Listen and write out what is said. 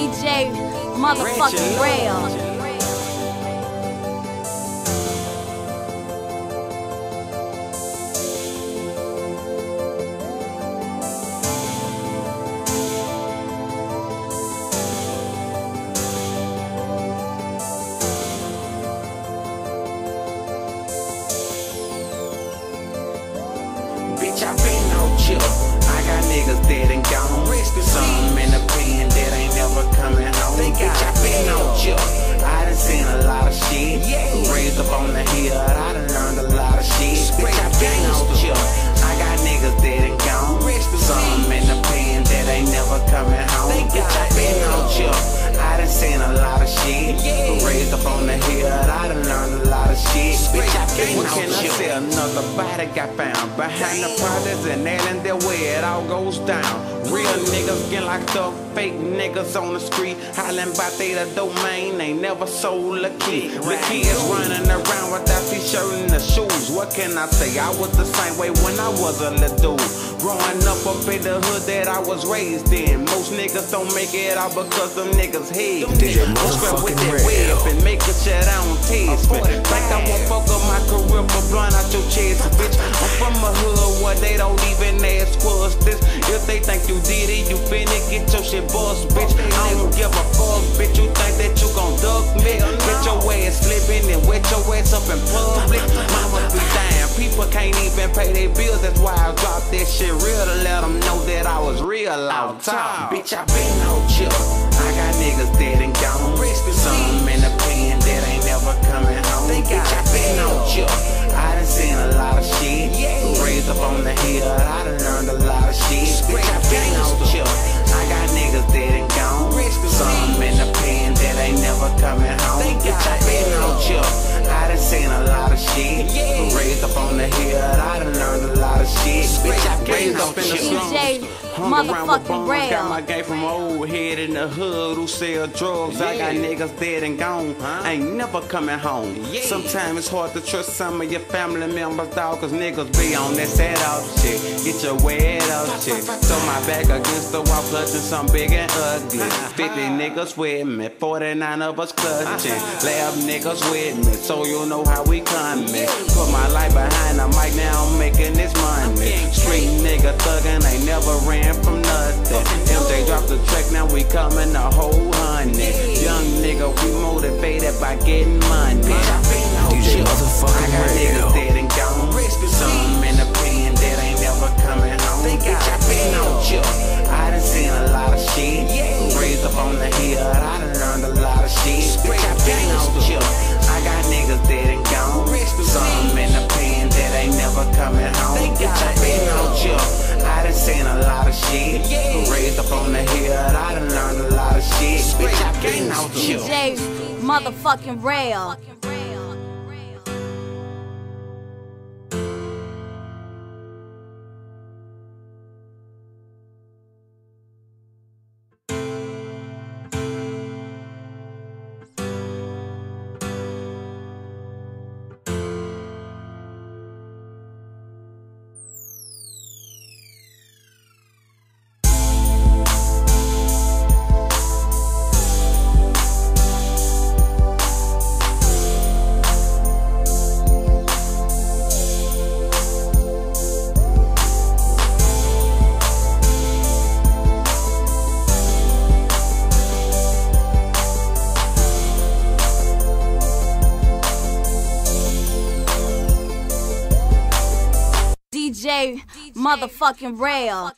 DJ motherfucking Rail. Bitch, I been Outchea. I got niggas dead and gone. Some in the pen that ain't never coming home. Bitch, I been Outchea. I done seen a lot of shit. Raised up on the hill, I done learned a lot of shit. Bitch, I been Outchea. I got niggas dead and gone. Some in the pen that ain't never coming home. Bitch, I been Outchea. I done seen a lot of shit. Raised up on the hill, I done learned a lot of shit. Bitch, I been Outchea. What can I say? Another body got found behind the projects and that and there where it all goes down. Real niggas get locked up, fake niggas on the street hollering about they the domain, they never sold a key. The kids running around without t-shirt and the shoes. What can I say? I was the same way when I was a little dude. Growing up in the hood that I was raised in. Most niggas don't make it out because them niggas head. I'm scrap with that web and make a shit I don't taste. Think I won't fuck up my career for blowing out your chest, bitch. I'm from a hood where they don't even ask what's this. If they think you did it, you finna get your shit bust, bitch. I don't give a fuck, bitch. You think that you gon' duck me? Get your ass slipping and wet your ass up in public. Mama be dying, people can't even pay their bills. That's why I dropped that shit real to let them know that I was real out top. Bitch, I been Outchea. I got niggas dead and gone. Some in the pen that ain't never coming home. Bitch, I been Outchea. I done seen a lot of shit. Raised up on the hill, I done learned a lot of shit. Bitch, I been Outchea. I got niggas dead and gone. Some in the pen that ain't never coming home. Bitch, I been Outchea. I done seen a lot of shit. Raised up on the hill, I done learned a lot of shit. Bitch, I been Outchea. DJ motherfucking Rail. Got my game from old head in the hood who sell drugs. I got niggas dead and gone. Ain't never coming home. Sometimes it's hard to trust some of your family members, dog, cause niggas be on that set out shit. Get your way out shit. Throw my back against the wall, clutching some big and ugly. 50 niggas with me, 49 of us clutching. Lab niggas with me, so you know how we coming. Put my life behind the mic, now I'm making this money. Street nigga thuggin', ain't never ran from nothing. MJ dropped the track, now we coming a whole honey. Young nigga, we motivated by getting money. DJ motherfucking I got niggas dead and gone. Some in the pen that ain't never coming home. Bitch, I been Outchea. I done seen a lot of shit. Raised up on the hill, I done learned a lot of shit. Bitch, I been Outchea. I got niggas dead and gone. Some in the pen that ain't never coming home. Bitch, I been Outchea. I done seen a lot of shit. Raised up on the hill, I done learned a lot of shit. Bitch, I been Outchea. DJ motherfucking Rail. DJ motherfucking Rail.